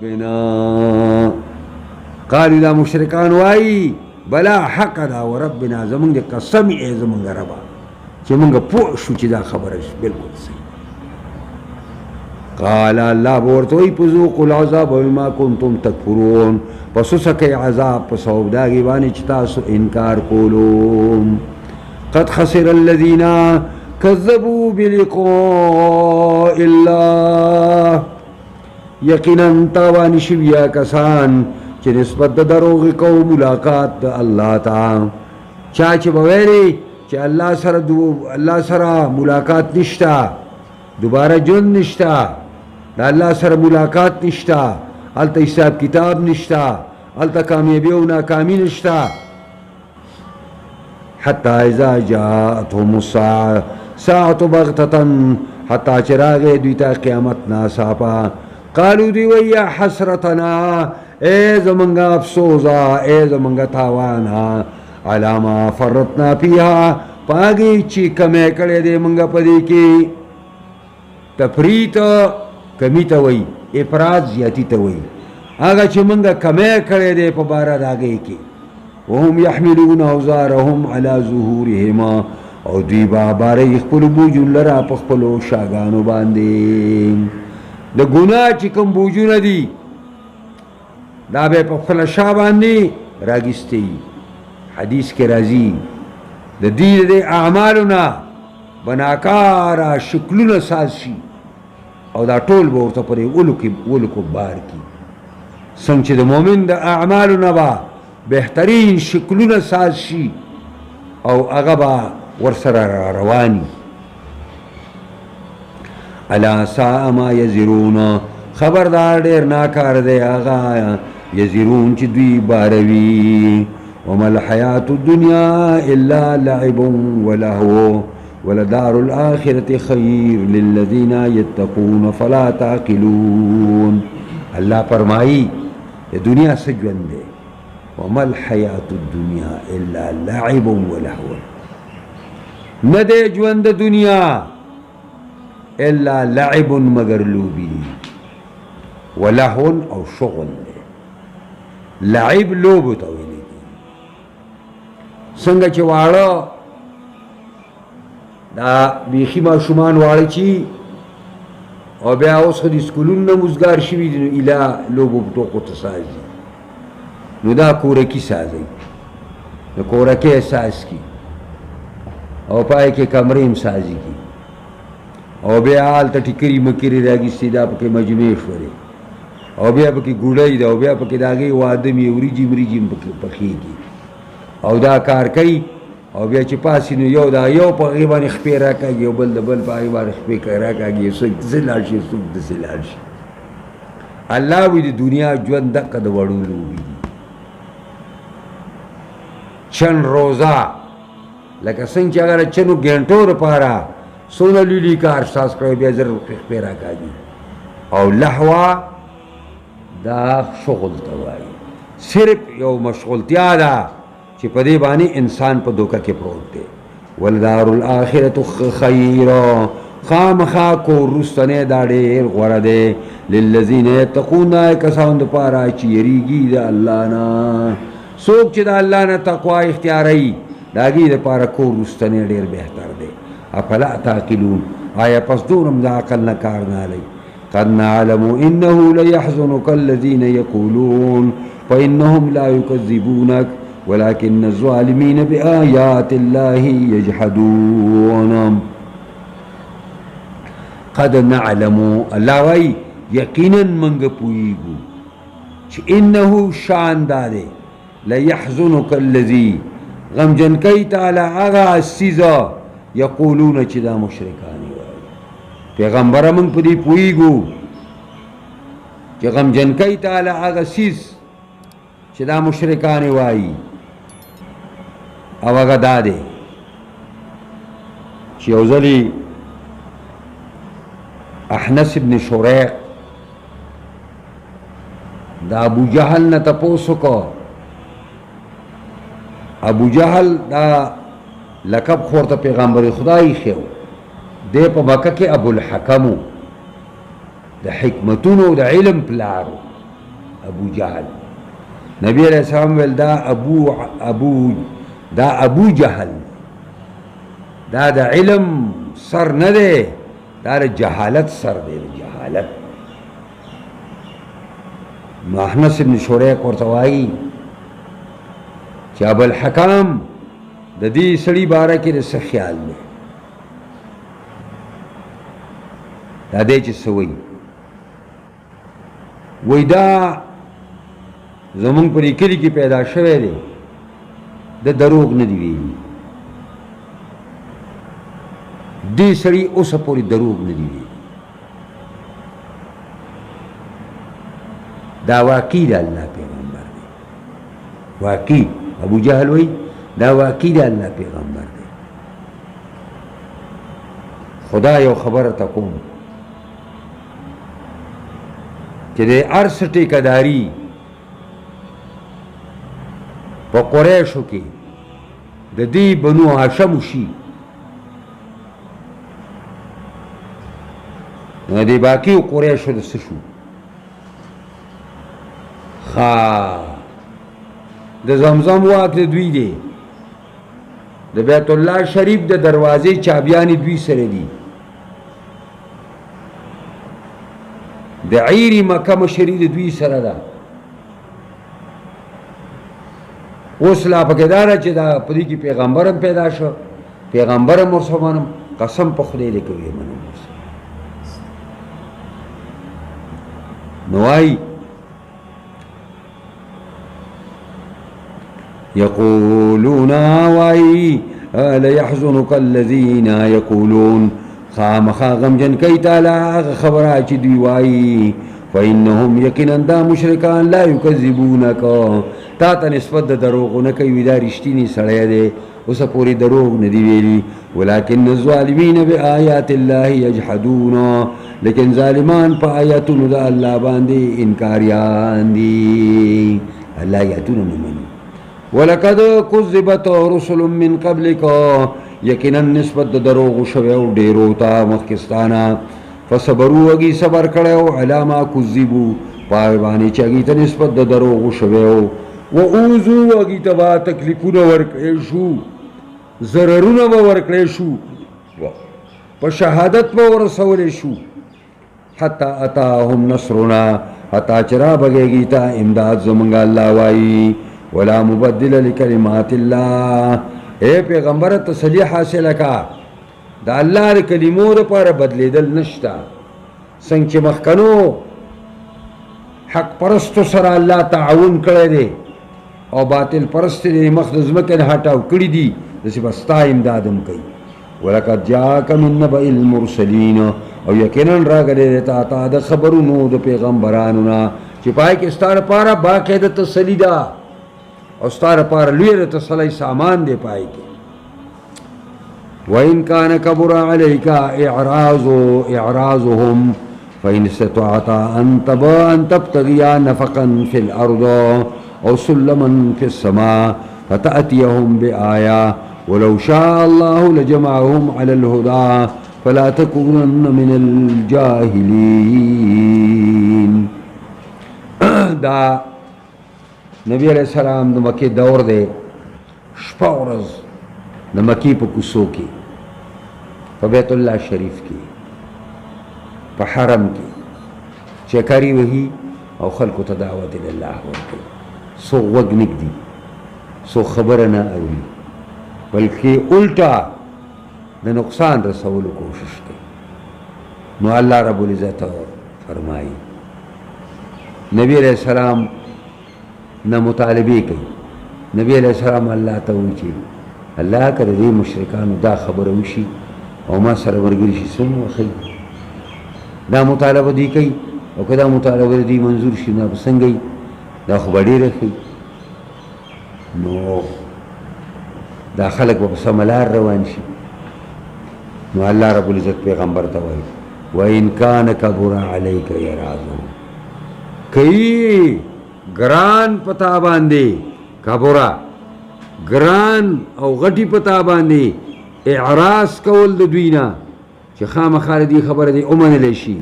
وربنا قالوا دا مشرکان وائی بلا حق دا وربنا زمانگ قسم اے زمانگ ربا چی منگا پوشو چی دا خبرش بالکل صحیح قال اللہ بورتوئی پذوق العذاب بما کنتم تکفرون پسو سکی عذاب پسوب داگی بانی چتاسو انکار کولوم قد خسر الذین کذبوا بلقاء اللہ یقینا تاوانی شویا کسان چی نسبت دروغ کو ملاقات دا اللہ تا چاچ بویری چی اللہ سر ملاقات نشتا دوبارہ جن نشتا دا اللہ سر ملاقات نشتا علتا حساب کتاب نشتا علتا کامیابی و ناکامی نشتا حتی اذا جاءتهم ساعت بغتتا حتی چراغ دویتا قیامت ناساپا قالو دیوی یا حسرتنا اے زمانگا افسوزا اے زمانگا تاوانا علاما فرطنا پیہا پاگی چی کمے کڑے دے منگا پدی کی تفریط کمی تا وی افراد زیادی تا وی آگا چی منگا کمے کڑے دے پا بارا داگے کی وهم یحملون اوزارهم علی ظهورهما او دوی با بارے اخپلو بوجون لرا پخپلو شاگانو باندے دا گناہ چی کم بوجون دی دا بے پخپل شا باندے راگستے حدیث کے رازی دا دید دے اعمالونا بناکارا شکلونا سازشی او دا طول بورتا پرے اولو بار کی سنچ دا مومن دا اعمالونا با بہترین شکلونا سازشی او اغبا ورسر روانی الا ساء ما یزرون خبردار دیر ناکار دے آغا یزرون چی دوی باروی وما الحیات الدنیا الا لعب ولہو ولدار الآخرة خیر للذین یتقون فلا تعقلون اللہ فرمائی یہ دنیا سجون دے وما الحیات الدنیا الا لعب ولہو ندے جوند دنیا الا لعب مگر لوبی ولہون او شغل دے لعب لوب تولی سنگا چی وارا دا بیخی ما شمان وارا چی او بیا اوس خود اسکولون نموزگار شوی دی نو الہ لوبو بتوقو تسازی نو دا کورکی سازی نو کورکی ساز کی او پای که کمریم سازی کی او بیا آلتا ٹکری مکری راگستی دا پکی مجمع شوری او بیا پکی گوڑای دا او بیا پکی داگی وادمی وریجیم پکی کی او دا کار کئی او بیا چی پاسی نو یو دا یو پا غیبان اخپی راکا گی او بل دا بل پا غیبان اخپی راکا گی سوک دسی لارشی سوک دسی لارشی اللہ وی دی دنیا جوان دقا دا وڑولو وی دی چن روزہ لکه څنګه چې اگر چنو ګنټو لپاره سونه لیلی کار ساس کړی بیا زر اخپی راکا گی او لحوا دا شغل تا وای صرف یو مشغولتیا دا چی پدے بانی انسان پا دھوکا کے پروت دے والدار الاخرت خیر خام خاکو رستنے دا دیر غور دے للذین یتقون دا کسان دا پارا چی یریگی دا اللہ نا سوک چی دا اللہ نا تقوی اختیاری داگی دا پارا کو رستنے دیر بہتر دے افلا تاقلون آیا پس دونم دا عقل نکارنا لئی قد نعلم انہو لیحزنک الذین یقولون فإنهم لا يكذبونك ولكن الظالمين بآيات الله يجحدون قد نعلم اللہ وی یقینا منگ پوئیگو چھ انہو شان دارے لیحزنک الذی غم جن کئی تعالی آغا السیزا یقولون چھ دا مشرکانی وائی پیغمبر منگ پدی پوئیگو چھ غم جن کئی تعالی آغا سیز چھ دا مشرکانی وائی او اگا دا دے چی اوزلی احنس ابن شریق دا ابو جہل نا تپوسو کو ابو جہل دا لقب خورتا پیغمبر خدای خیو دے پا مکہ کے ابو الحکمو دا حکمتونو دا علم پلارو ابو جہل. نبی علیہ السلام ویل دا ابو جہل دا دا علم سر نه دی، دا دا جہالت سر دی، جہالت. نو احنس بن شریق ورته وایي چې ابوالحکام د دې سړي باره کې د څه خیال دی، دا دی چې څه وایي. وایي دا زمونږ په دې کلي کې پیدا شوی دی، د دروغ نه دی ویلي، دې سړي اوسه پورې دروغ نه دی ویلي. دا واقعي د الله پیغمبر دی، واقعي. ابو جهل وایي دا واقعي د الله پیغمبر دی. خدا یو خبره ته کوم چې د هر څه ټیکهداري په قریشو کې د دې بنو هاشم شي، نو د باقي قریشو د څه شو؟ د زمزم واک د دوی دی، د بیت الله شریف د دروازې چابیانې دوی سره دي، د عیری مکه مشري د دوی سره ده. اوس لا پکې دا ده چې دا په دې کې پیغمبر هم پیدا شو، پیغمبر هم ورسره منم، قسم په خدای دی کوي منم ورسره. نو وایي یقولون وای لیحزنک الذین یقولون خامخا غمجن کئی تعالی خبره چې دوی وای فإنهم یقینا دا مشرکان لا یکذبونک تا ته نسبت د دروغ نه کوي، دا رښتینی سړی دی، اوسه پورې دروغ نه دی ویلي. ولکن الظالمین بآیات الله یجحدون، لیکن ظالمان په آیاتونو د الله باندې انکاریان دي، الله آیاتونو نه مني. ولقد کذبت رسل من قبلک، یقینا نسبت د دروغ شویو ډیرو ته مخکستانه. فصبروا اگی صبر کړو علی ما کذبوا، پای باندې چې اگی ته نسبت د دروغ شویو. و اوذوا اگی ته با تکلیفونه ورکړې شو، ضررونه به ورکړې شو، په شهادت به ورسولې شو. حتی اتاهم نصرنا، حتی چې را بګېږي ته امداد زمونږ الله وایي. ولا مبدل لکلمات الله، اے پیغمبر تسلی حاصل کا دا اللہ د کلمو دپاره بدلیدل نشتا. څنګه چې مخکنو حق پرستو سره الله تعاون کړی دی او باطل پرست دی مخ د ځمکې نه هټاو کړي دي، داسې به ستا امداد هم کوي. ولقد جاءک من نبأ المرسلین، او یقینا راغلی دی تا ته د خبرونو د پیغمبرانو نه چې پای کې ستا لپاره باقاعده تسلي ده او ستا لپاره لوی د تسلی سامان دی پای کې. وَإِنْ كَانَ كَبُرَ عَلَيْكَ إِعْرَاضُهُمْ فَإِنِ اسْتَطَعْتَ أَنْ تَبْتَغِيَ نَفَقًا فِي الْأَرْضِ أَوْ سُلَّمًا فِي السَّمَاءِ فَتَأْتِيَهُمْ بِآيَةٍ وَلَوْ شَاءَ اللَّهُ لَجَمَعَهُمْ عَلَى الْهُدَى فَلَا تَكُونَنَّ مِنَ الْجَاهِلِينَ. دا نبی علیہ السلام د مکې دور دی، شپه ورځ د مکې په کوڅو کې، په بیت الله شریف کې، په حرم کې چکرې وهي او خلکو ته دعوت الله ورکوي. څوک غوږ نږدي، څوک خبره نه اوري، بلکې الټا د نقصان رسولو کوشش کوي. نو الله رب العزت فرمایي نبی علیہ السلام نه مطالبه کوي. نبی علیہ السلام الله ته وایي چې الله که د دې مشرکانو دا خبره وشي او ما سره ورګري شي څنګه وښیي، دا مطالبه دوی کوي او که دا مطالبه دوی منظور شي نو به څنګه وي، دا خو به ډېره ښیي. نو دا خلک به په سمه لار روان شي. نو الله رب العزت پیغمبر ته وایي وَإِنْ كَانَ كَبُرَ عَلَيْكَ إِعْرَاضُهُمْ، کئی گران پتا باندې کبورا گران او غټی پتا باندې اعراض کول د دوی نه چې خامخا دې خبره دې ومنلی شي.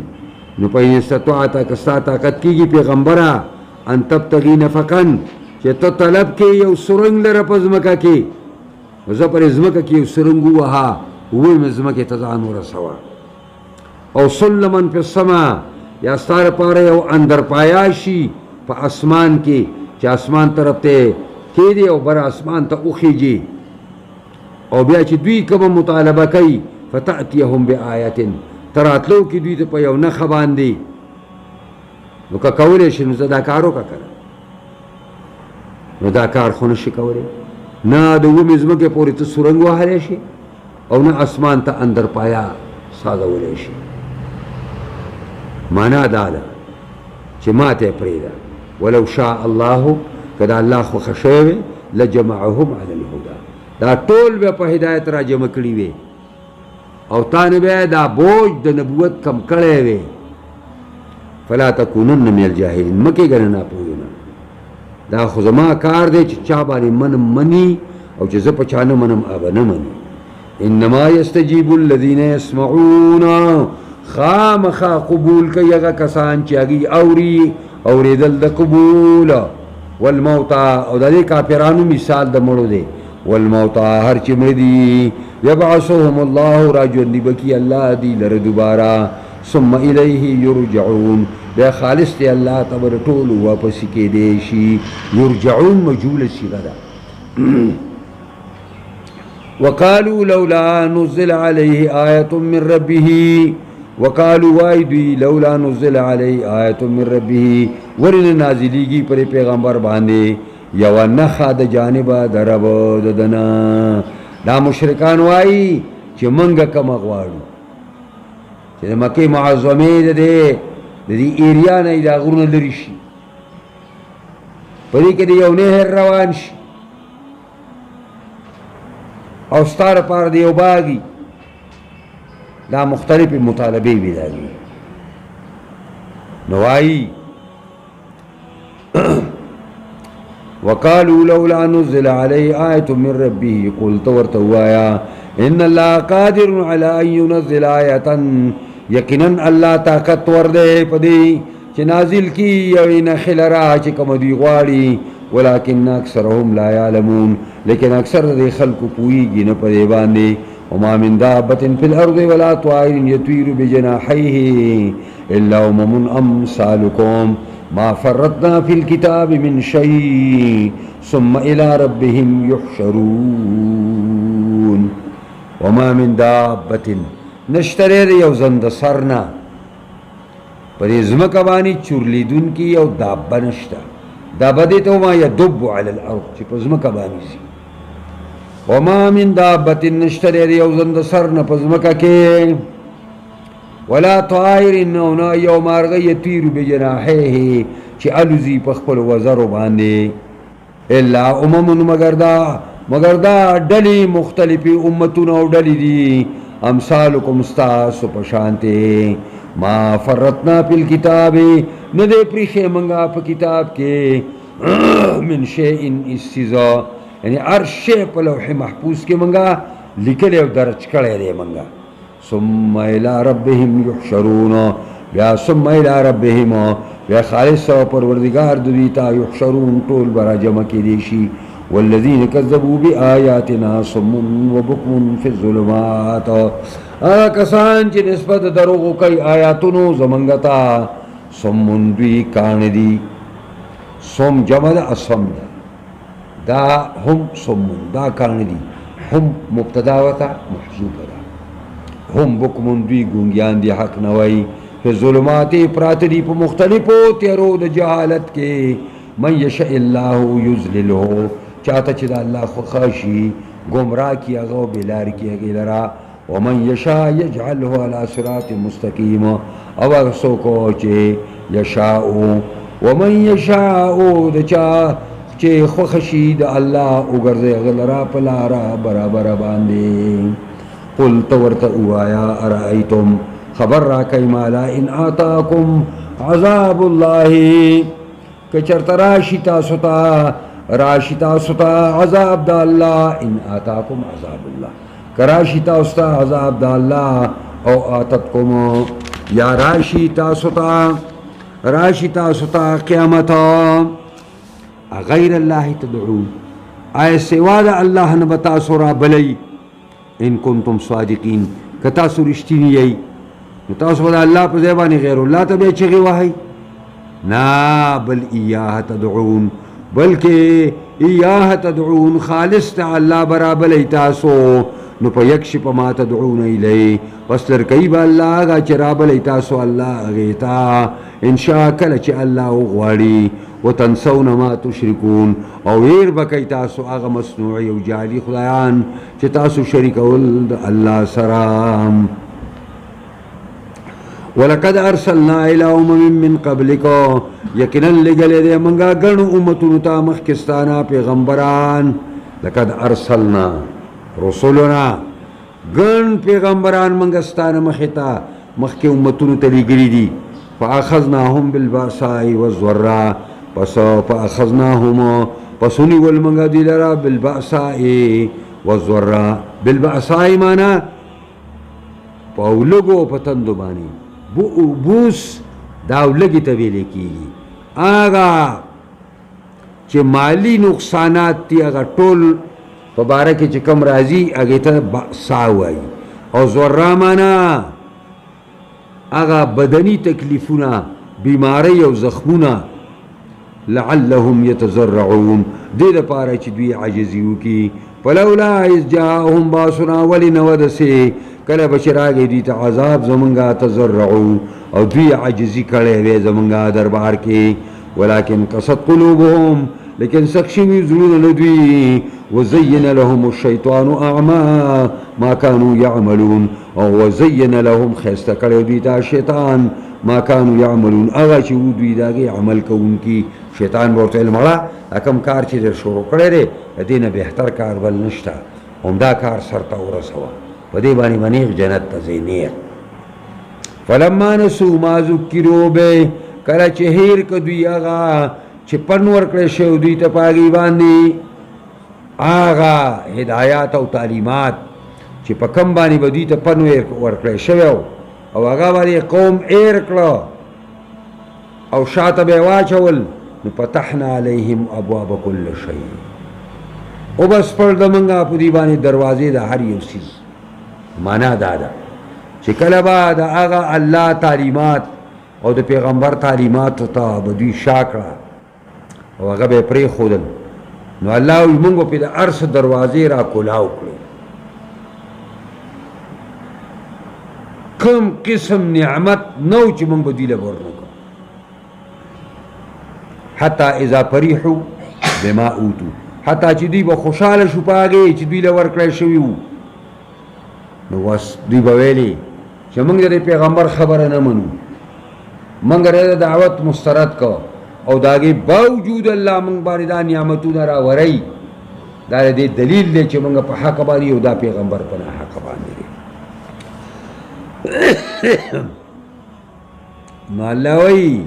نو په استطاعت که ستا طاقت کېږي پیغمبره ان تبتغی نفقن چې ته طلب کې یو سرنګ لره په ځمکه کې، زه پر ځمکه کې یو سرنګ ووهه، وویې مې ځمکې ته ځان ورسوه. او سلمن فی السما، یا ستا لپاره یو اندرپایا شي په اسمان کې چې اسمان طرف ته کېږدي او بر اسمان ته وخیږي. او بیا چې دوی کومه مطالبه کوي فتأتیهم بآیة، ته راتلو کې دوی ته په یو نښه باندې، نو که کولی شي نو زه دا کار وکړه که نو دا کار خو نشي کولی. نه د ومې ځمکې پورې ته سرنګ وهلی شي او نه اسمان ته اندرپایا سازولی شي. معنا دا ده چې ما ته یې پرېږده، ولو شاء الله، که د الله خوښه شوې وې لجمعهم علی الهدى، دا ټول به په هدایت را جمع کړي وې او تا نه به دا بوج د نبوت کم کړی وې. فلا تکونن من الجاهلین، مه کېږه نه ناپوهونه. دا خو زما کار دی چې چا باندې منم مني او چې زه په چا نه منم هغه نه مني. انما یستجیب الذین یسمعون، خامخا قبول کوي هغه کسان چې هغوی اوري، اورېدل د قبول. والموتى، او د دې کافرانو مثال د مړو دی. والموتى، هر چې مړه دي، یبعثهم الله، را ژوندي به کړي الله دوی لره دوباره. ثم الیه یرجعون، بیا خالص دی الله ته به د ټولو واپسې کېدی شي. یرجعون مجهوله صیغه ده. وقالوا لولا نزل عليه آیة من ربه، وقالوا وای دوی لولا نزل علیه آیة من ربه، ولې نه نازلیږي پر پیغمبر باندې یوه نښه د جانبه د رب د ده نه. دا مشرکان وایي چې موږ کومه غواړو چې د مکې معظمې د دې ایریا نه دا غرونه لرې شي، په دې کې د یو نهر روان شي او ستا لپاره د یو باغ، دا مختلفې مطالبې وي د هغې. نو وایي وقالوا لولا نزل عليه آیة من ربه، قل ته ورته ووایه ان الله قادر على ان ينزل آیة، یقینا الله طاقت ور دی په دې چې نازل کړي یوې نښې لره چې کومه دوی غواړي. ولکن اکثرهم لا یعلمون، لیکن اکثر د دې خلکو پوهېږي نه په دې باندې. وما من دابة في الأرض ولا طائر يطير بجناحيه إلا أمم أمثالكم ما فرطنا في الكتاب من شيء ثم إلى ربهم يحشرون. وما من دابة، نشتره ده یو زند سرنا پر ازمکه بانی چورلیدون کی یو دابه نشتا. دابه دیتا ما یدب علی الارض چی پر ازمکه بانی سی. وما من دابة، نشتره ده یو زند سرنا پر ازمکه که ولا طائر، نونا یو مارغه یطیر بجناحه چی الوزی په خپل وزرو باندې. الا امم، مگر دا ډلې مختلفې امتونه او ډلې دي امثالکم ستاسو په شانتې. ما فرطنا فی الکتاب، نه دی پریښی منګه په کتاب کې من شیء استیزا، یعنی هر شی په لوح محفوظ کې منګه لیکلی او درج کړی دی منګه. ثم الى ربهم يحشرون، بیا ثم الى ربهم، بیا خالص او پروردگار دوی ته یحشرون ټول برا جمع کېدی شي. والذین کذبوا بآیاتنا صم وبکم فی الظلمات، هغه کسان چې نسبت دروغ کوي آیاتونو زمونږ ته، صم دوی کاڼه دي. صم جمع ده اصم ده، دا هم صم، دا کاڼه دي. هم مبتدا وته محذوفه ده. هم بکم دوی ګونګیان دي، حق نه وایي. فی ظلمات، پراته دي په مختلفو تیارو د جهالت کې. من یشاء الله یضلله، چاته چې د الله خوښه شي ګمراه کړي هغه او بېلارې کړي هغې لره. ومن یشاء یجعله علی صراط مستقیم، او هغه څوک چې یشاء، ومن یشاء د چا چې خوښه شي د الله وګرځي هغه لره په لاره برابره باندې. قل ته ورته ووایه ارأیتم، خبر راکئ مالا ان آتاکم عذاب الله، که چرته راشي تاسو ته عذاب د الله. ان آتاکم عذاب الله، که راشي تاسو ته عذاب د الله. او آتتکم، یا راشي تاسو ته راشی تاسو تا قیامتا غیر اللہ تدعون آئے سوا دا اللہ نبتا سورا بلی ان کنتم صادقین کتاسو رشتینی یئی تاسو بدا اللہ پا زیبانی غیر اللہ تا بے چگی وحی نا بل ایاہ تدعون بلکہ ایاہ تدعون خالص تا اللہ برا بلی تاسو نو پا یکشپ ما تدعون الی پس لرکی با اللہ آگا چرا بلی تاسو اللہ غیتا انشاء کل چی اللہ اغواری وتنسون ما تشرکون او ویر بکی تاسو آغا مصنوعی و جعلی خدایان چی تاسو شرک ولد اللہ سرام وَلَقَدْ أَرْسَلْنَا إِلَىٰ أُمَمٍ مِّن قَبْلِكَ یقیناً لگلے دے منگا گن امتون تا مخکستانا پیغمبران لقد ارسلنا رسولنا گن پیغمبران منگستانا مختا مخی امتون تا لگلی دی فَأَخَذْنَاهُمْ بِالْبَأْسَاءِ وَالضَّرَّاءِ فَأَخَذْنَاهُمْ پسونی والمنگا دی لرا بالبأساء والضراء بالبأساء مانا پاولگو پتندو بانی بوس داولگی طویلے کی آگا چه مالی نقصانات تی آگا طول پبارکی چه کم رازی آگی تا بأساوی او ضراء مانا آگا بدنی تکلیفونا بیماری او زخمونا لعلهم يتزرعون دے دا پارا چی دوی عجزیو کی فلولا از جاءهم باسنا ولی نود سے کل بشر آگے دیتا عذاب زمنگا تزرعو او دوی عجزی کڑے وے زمنگا دربار کے ولیکن قصد قلوبهم لیکن سخشوی ظلون ندوی وزین لهم الشیطان اعما ما كانوا يعملون او وزین لهم خیست کڑے دیتا شیطان ما كانوا يعملون اغا چو دوی داگے عمل کون کی شیطان بورتا علمالا اکم کار چی در شروع کرے رے دین بہتر کار بل نشتا عمدہ کار سرتا ورسوا ودی بانی منیغ جنت تزینیق فلما نسو ما ذکرو بے کلا چہیر کدوی آغا چی پنور کرے شو دوی تپاگی باندی آغا ہدایات و تعلیمات چی پکم بانی بدوی تپنور کرے شو او آغا بانی قوم ایر کرو او شاعت بیواچول نفتحنا علیہم ابواب کل شئی او بس پر دمنگا پو دیبانی دروازے دا ہر یو سیز مانا دادا چکل با دا آغا اللہ تعلیمات او دا پیغمبر تعلیمات تا بدوی شاکرا او آغا بے پری خودن نو اللہ وی منگو پی دا عرص دروازے را کلاو کرو کم قسم نعمت نو چی منگو دیل برنو کا حتی اذا پریحو بما اوتو حتی چی دی با خوشحال شو پاگے چی دی لورکڑے شویو نو دی با ویلی چی منگ در پیغمبر خبر نمنو منگ رید دعوت مسترد کا او داگے باوجود اللہ منگ بانی دا نعمتو نرا ورائی دار دے دلیل دے چی منگ پا حق بانی او دا پیغمبر پنا حق بانی دے نو اللہ وی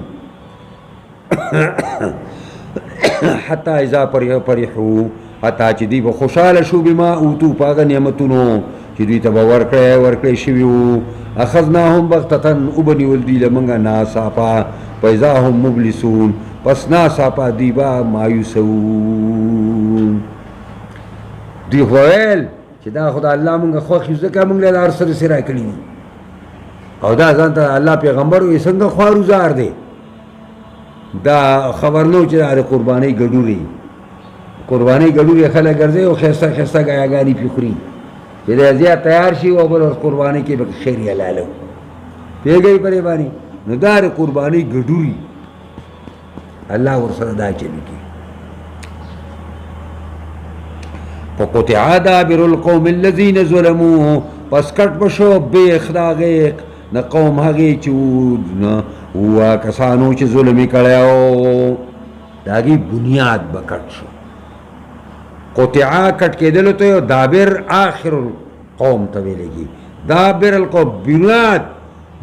حتی اذا پریحو حتی چی دی با خوشحال شو بما اوتو پاگا نعمتونو چی دوی تبا ورکڑے شویو اخذناهم بغتتن ابنی والدی لمنگا ناساپا پیزا هم مبلسون پس ناساپا دیبا مایوسون دی خویل چی دا خدا اللہ منگا خواخی زکا منگا دار سر سرائی کلی او دا زانتا اللہ پیغمبر وی سنگا خوارو زار دے دا خبر نو چی دا قربانی گڑوری خلق گرزے و خیستا خیستا گایا گانی پی خوری چی دا زیاد تیار شی و بل قربانی کی بک خیری علالو پی گئی پرے بانی نو دا قربانی گڑوری اللہ ورسر دا چلی کی فقطع دابر القوم الذین ظلمو پس کٹ بشو بے اخداغیق نا قوم حقی چود نا ہوا کسانو چی ظلمی کڑیاو داگی بنیاد بکٹ شو قطعا کٹ کے دلو تو دابر آخر القوم طویلے گی دابر القوم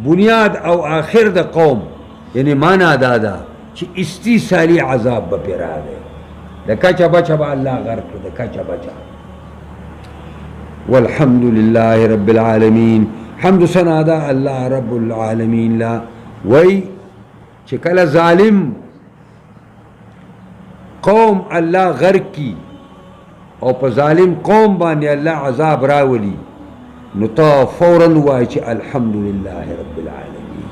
بنیاد او آخر دا قوم یعنی مانا دادا چی استی سالی عذاب بپیرا دے دا کچا بچا با اللہ غرق دا کچا بچا والحمد للہ رب العالمین حمد سنا دا اللہ رب العالمین لا وی چې کله ظالم قوم الله غرق کی او په ظالم قوم باندې الله عذاب راولي نو تا فوراً وای چې الحمدلله رب العالمین،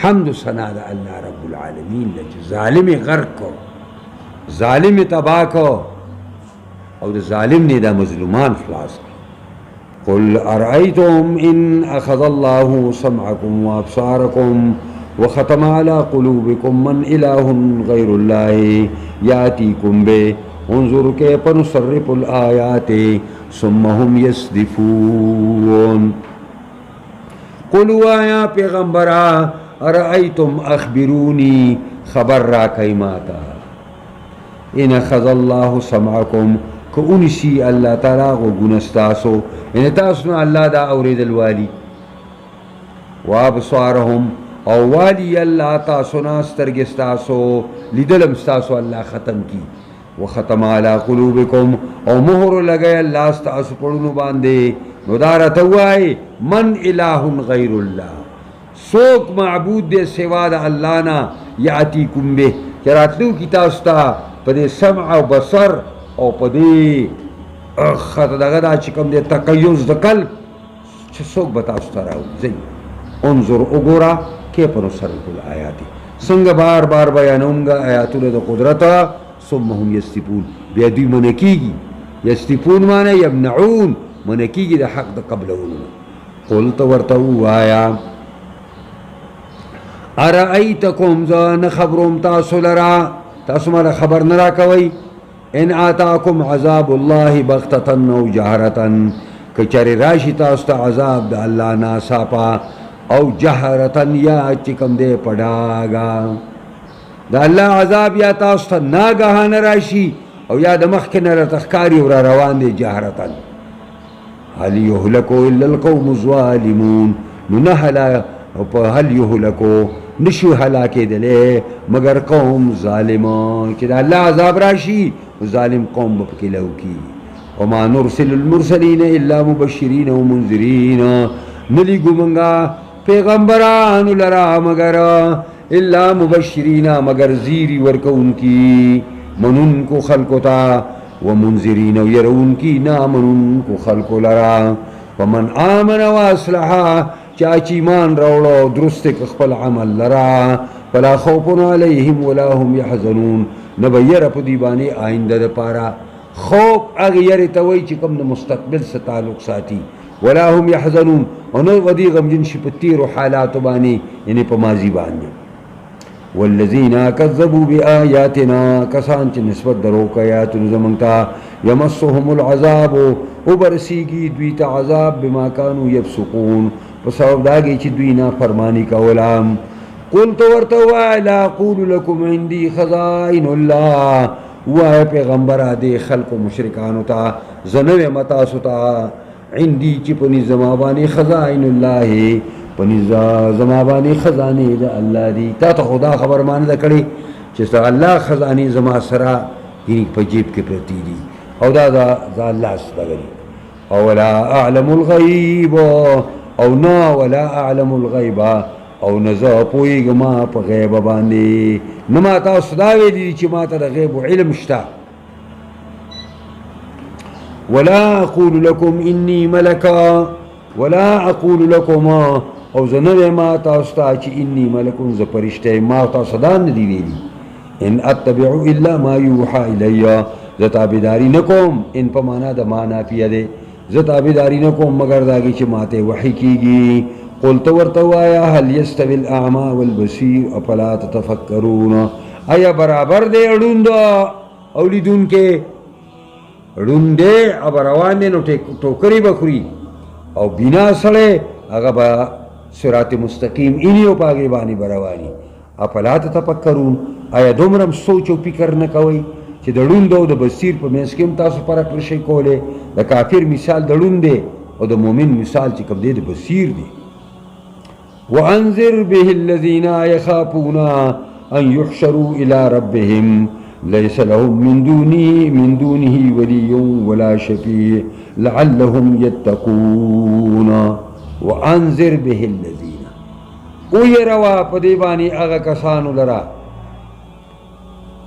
حمد و ثنا د الله رب العالمین چې ظالم غرق کو، ظالم تباہ کو او د ظالم نه د مظلومان خلاص کو. قل ارأيتم ان اخذ الله سمعكم وابصاركم وختم على قلوبكم من اله غير الله ياتيكم به انظر كيف نصرف الآيات ثم هم يصدفون. قلوا یا پیغمبرا ارأيتم اخبروني خبر را کئماتا ان اخذ الله سمعكم که انسی اللہ تعالیٰ کو گنستاسو ان تاسنا اللہ دا اورید الوالی وابصارهم او والی اللہ تاسنا سترگستاسو لیدلم ستاسو اللہ ختم کی وختم علی قلوبکم او مہر لگئے اللہ ستاسو پڑھنو باندے ندارت ہوئے من الہ غیر اللہ سوک معبود دے سوا دا اللہ نا یاتیکم بے چراتلو کی تاستا پدے سمع و بصر او پدی خط دغه دا چې کوم دی تقیز د قلب چې څوک به تاسو ته راوځي. انظر وګوره کیف نصرف الآیات څنګه بار بار بیانومږه آیاتونه د قدرت ثم هم یستفون بیا دوی منع کېږي. یستفون معنی یمنعون منع کېږي د حق د قبلولو. قل ته ورته ووایه ارأیتکم زه نه خبروم تاسو لرا تاسو ماله خبر نه راکوئ ان آتاکم عذاب اللہ بغتتن او جہرتن کچر راشی تاستا عذاب دا اللہ ناساپا او جہرتن یا چکم دے پڑاگا دا اللہ عذاب یا تاستا ناگہان راشی او یا دا مخکن رتخکاری ورا روان دے جہرتن حل یهلکو الا القوم الظالمون ننحلا حل یهلکو نشو حلاکے دلے مگر قوم ظالمان کہ دا اللہ عذاب راشی ظالم قوم بپکی لو کی. وما نرسل المرسلین الا مبشرین و منذرین نلیگو منگا پیغمبران لرا مگر الا مبشرین مگر زیری ورکو ان کی منن کو خلقو تا و منذرین و یرون کی نا منن کو خلقو لرا. ومن آمن و اصلحا چاچی مان روڑو درست اخپل عمل لرا فلا خوف علیہم ولا هم یحزنون نبیر پدی بانی آئندہ دا پارا خوف اغیر توی چکم دا مستقبل سے تعلق ساتی ولا هم یحزنون انو ودی غمجن شپتیر و حالات بانی یعنی پا ماضی بانی. والذین کذبوا بآیاتنا کسان چی نسبت دروک آیاتن زمانتا یمسهم العذاب ابرسیگی دویتا عذاب بما کانو یفسقون بسبب داگی چی دوینا فرمانی کا ولام. قلت ورتوا لا اقول لكم عندي خزائن الله وای پیغمبر دے خلق و مشرکانو تا زنو متا ستا عندي چی پنی زمابانی خزائن الله پنی زمابانی خزانی دا اللہ دی تا تا خدا خبر مان دا کڑی چستا اللہ خزانی زما سرا یعنی پا جیب کے پرتی دی او دا اللہ ستا گری. اولا اعلم الغیب او نا ولا اعلم الغیب او نزا پویگ ما پا غیب باندی نما تا صداوی دی چی ما تا دا غیب و علم شتا. ولا اقول لكم انی ملکا ولا اقول لكم او زنوی ما تا ستا چی انی ملکن ز پرشتے ما تا صدان دی ویلی ان اتبعو الا ما یوحا الی ز تابداری نکوم ان پا مانا دا مانا پیا دے ز تابداری نکوم مگر داگی چی ماتے وحی کی گی. قلت ورتوایا هل يستوي الاعمى والبصير افلا تتفکرون آیا برابر دے اڑوندو اولیدون کے اڑوندے اب روان دے نو ٹوکری بخوری او بنا سڑے اگا با صراط مستقیم انیو پاگی بانی بروانی افلا تتفکرون آیا دومرم سوچ و فکر نکوئی چی دڑوندو دا بصیر پا میسکیم تاسو پرک رشی کولے دا کافر مثال دڑوندے او دا مومن مثال چی کم دے دا بصیر دے. وانذر به الذين يخافون ان يحشروا الى ربهم ليس لهم من دونه ولي ولا شفيع لعلهم يتقون. وانذر به الذين ویروا په دې باندې هغه کسانو لرا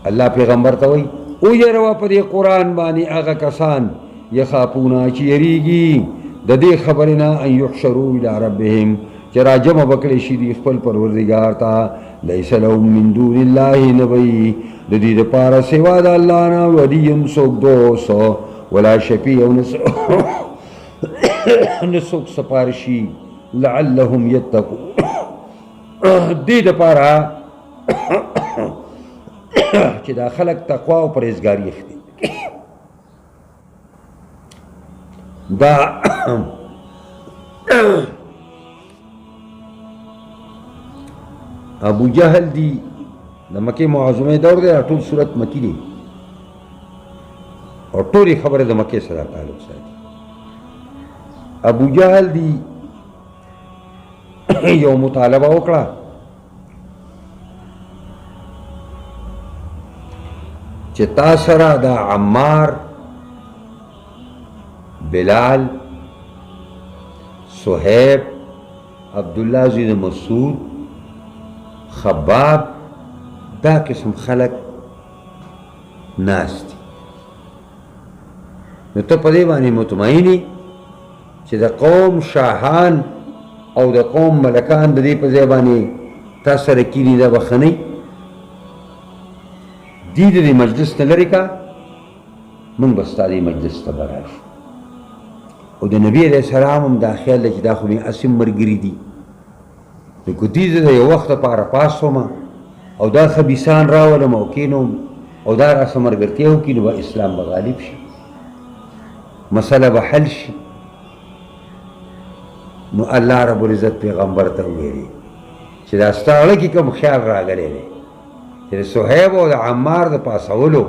الله پیغمبر ته وایي ویروا په دې قرآن باندې هغه کسان یخافون چې یریږي د دې خبرې نه ان یحشروا الی ربهم چې راجمع بکړی شي د خپل پروردګار ته لیس لهم من دون الله نبی د دې دپاره سوا د الله نه ولی څوک دوست ولا شفیع نه څوک سپارشي لعلهم یتقون دې دپاره چې دا خلق تقوا او پرهیزګاري اخلي دا ابو جهل دی د مکې معظمه دور دی ټول صورت مکی دی او ټولې خبرې د مکې سره تعلق ساتي ابو جهل دی یو مطالبه وکړه چې تا سره د عمار بلال صہیب عبداللہ زید مسعود خباب دا قسم خلق ناس دي نو ته په دې باندې مطمئنی چې د قوم شاهان او د قوم ملکان د دې په ځای باندې تا سره کینی دا بخنی دی د مجلس نه لرې کا موږ به ستا دې مجلس ته به راشو او د نبی علیه السلام هم دا خیال دی چې دا خو مې اسیم ملګري دي نو که دې زه د یو وخت لپاره پاڅوم او دا خبیثان راولم او کینوم او دا راسه ملګرتیا وکړي نو به اسلام به غالب شي مسله به حل شي نو الله رب العزت پیغمبر ته وویلي چې دا ستا زړه کې کوم خیال راغلی دی چې د صہیب او د عمار د پاسولو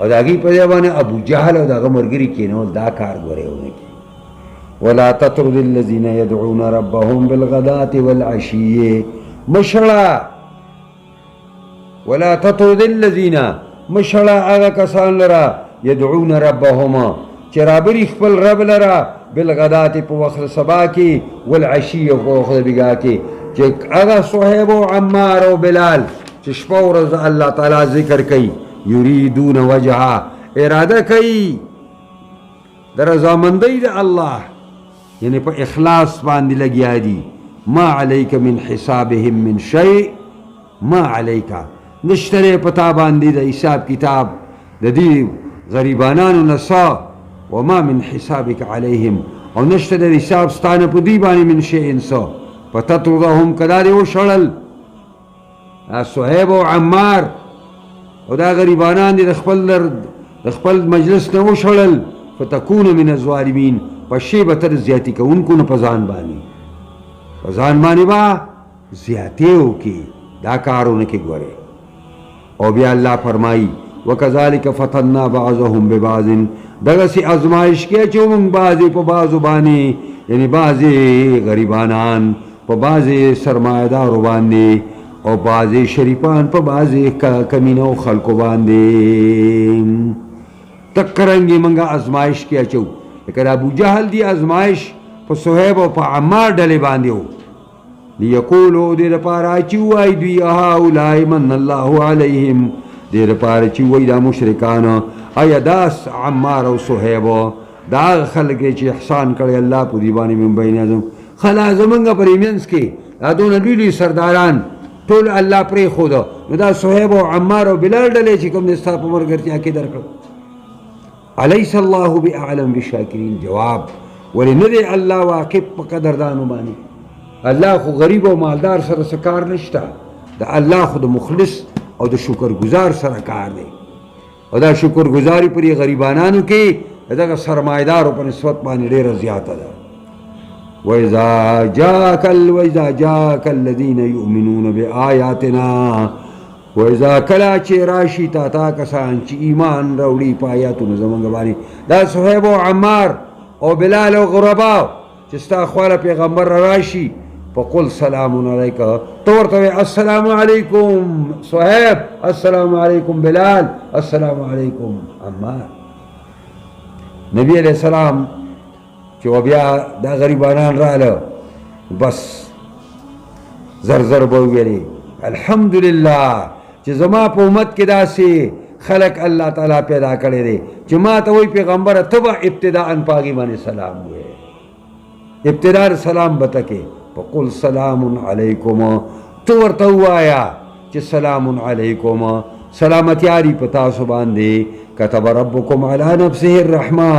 او د هغې په ځای باندې ابو جهل او د هغه ملګري کېنول دا کار ګورې ونه کړي ولا تطرد الذين يدعون ربهم بالغداة والعشي مشړه ولا تطرد الذين مشړه هغه کسان لره يدعون ربهم چې رابري خپل رب لره بالغداة په وخت سبا کې والعشي په وخت بګا کې چې هغه صہیب او عمار او بلال چې شپه او ورځ الله تعالی ذکر کوي یریدون وجهه اراده کوي د رضامندۍ د الله یعنی په اخلاص باندې لګیا دي ما علیک من حسابهم من شیء ما علیک نشته پتا باندې د حساب کتاب د دې غریبانانو نسا وما من حسابک علیهم او نشته د حساب ستانه په دې باندې من شیء انسا فتطردهم کدارې وشړل صہیب او عمار او دا غریبانان دي د خپل مجلس نه وشړل فتكون من الظالمین پشی به تر زیاتی کوونکو نه په ځان باندې با زیاتی وکړي دا کارونه کې ګورې او بیا الله فرمایي وکذلک فتنا بعضهم ببعض دغسې ازمایش کې چې موږ بعضې په بعضو باندې یعنی بعضې غریبانان په بعضې سرمایهدارو باندې او بعضې شریفان په بعضې کمینو خلکو باندې تکرنګې موږ ازمایش کې اچو لکه ابو جهل دی ازمایش په صہیب او په عمار ډلې باندې و لیقولو دې دپاره چې ووایي دوی هؤلاء من الله علیهم دې دپاره چې ووایي دا مشرکان آیا دا عمار او صہیب دا هغه خلک دی چې احسان کړی الله په دې باندې من بین اعظم خلا زمونږ په منځ کې دا دونه لوی لوی سرداران ټول الله پرېښوده نو دا صہیب او عمار او بلال ډلې چې کوم دی ستا په ملګرتیا کې درکړه الیس الله باعلم بالشاکرین جواب ولې نه دی الله واقف په قدردانو باندې الله خو غریب او مالدار سره څه کار نشته د الله خو د مخلص او د شکرګزار سره کار دی او دا شکرګزاري پر غریبانانو کې دغه سرمایدارو په نسبت باندې ډېره زیاته ده وإذا جاءك الذين يؤمنون بآياتنا وإذا کلا چې راشي تا کسان چې ایمان راوړي په آیاتونو زمونږ باندې دا صہیب او عمار او بلال او غربا چې ستا خواله پیغمبر راشي فقل سلام علیک تو ورته السلام علیکم صہیب السلام علیکم بلال السلام علیکم عمار نبی علیہ السلام چې بیا دا غریبانان رااله بس زر زر به ویلې الحمدلله چې زما په امت کې داسې خلق الله تعالی پیدا کړی دی چې ما ته وایي پیغمبره ته به ابتداء پاغي باندې سلام وایې، ابتداء سلام به ته کې فقل سلام علیکم، تو ورته ووایه چې سلام علیکم، سلامتیاری په تاسو باندې. كتب ربکم علی نفسه الرحمه،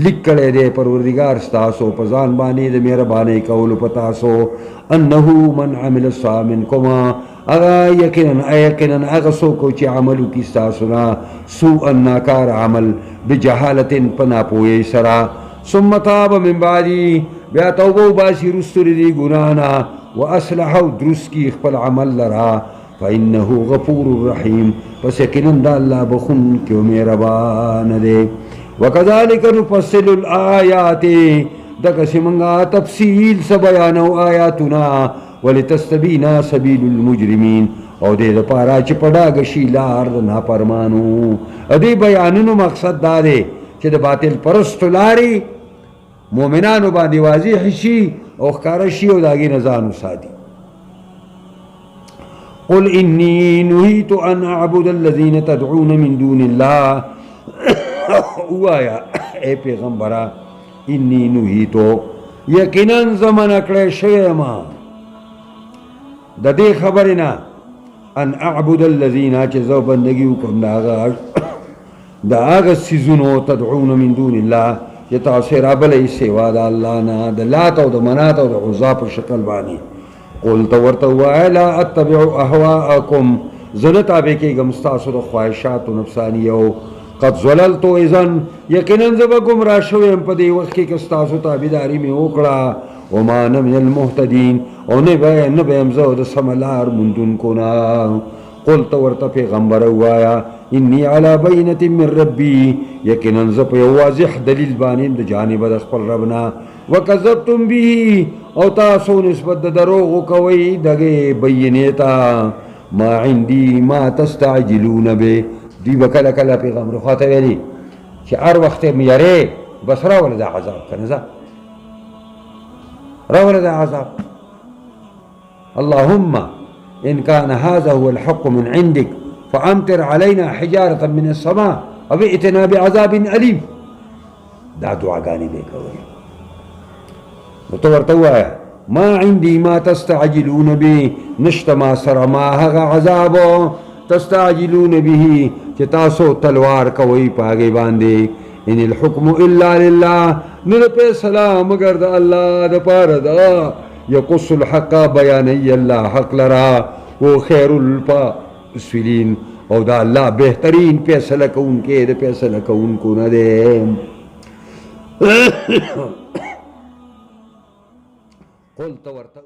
لیک کړی دی پروردگار ستاسو په ځان باندې د مهربانۍ کولو په تاسو، انه من عمل صالحا منکم، هغه یقینا هغه څوک چې عمل وکړي ستاسو نه سوءا ناکار عمل بجهالت په ناپوهۍ سره، ثم تاب من بعدی، بیا توبه وباسي رستو د دې ګناه نه، واصلح او درست کړي خپل عمل لرا، فإنه غفور رحیم، پس یقینا دا اللہ بخون کیوں مہربان دے. وکذالک نفصل الآیات، دکسی منگا تفصیل سبیانو آیاتنا، ولتستبینا سبیل المجرمین، او دے دا پارا چپڑا گشی لار دا ناپرمانو. ادی بیانونو مقصد دا دے چھ دا باطل پرست لاری مومنانو باندی واضح شی او خکارشی او داگی نزانو سادی. قل انی نہیت ان اعبد الذین تدعون من دون اللہ، وایا اے پیغمبرہ انی نہیتو، یقیناً زمن اکڑے شیما دا دے خبرنا ان اعبد الذین چیزو بندگیو کم دا آغا سیزنو تدعون من دون اللہ چی تاثیر عبلی سوا دا اللہ نا، دا لاتا و دا مناتا و دا عزا پر شکل بانی. قلت ورتوا لا اتبع اهواءکم، زن تابع کی گمستاسو دا خواہشات و نفسانیو، قد زللتو اذن، یقیناً زبا گمراہ شویم پا دی وقت کی کستاسو تابداری میں اوکڑا، وما من المحتدین، او نبیم زود سملار مندن کنا. قلت ورت پیغمبر وایا انی علی بینت من ربی، یقیناً زب واضح دلیل بانیم دا جانب دا خپل ربنا، وکذبتم بھی، او تاسو نسبت دروغ کوي دغه بینیتا، ما عندي ما تستعجلون به، دی وکلا کلا پیغمبر خاطر ویلی چې هر وخت میاره بس راول دا عذاب کنه، راول دا عذاب. اللهم ان كان هذا هو الحق من عندك فامطر علينا حجارة من السماء او ائتنا بعذاب الیم. دا دعاګانې به کوي. تو ورته ووایه ما عندي ما تستعجلون به، نشته ما سره ما هغه عذابو تستعجلون به چې تاسو تلوار کوئ په هغې باندې. ان الحکم الا لله، نه د فیصله مګر د الله دپاره ده. یقص الحق، بیانوي الله حق لرا، و خیر الفاصلین، او دا الله بهترین فیصله کوونکی د فیصله کوونکو نه دی. قلت ورته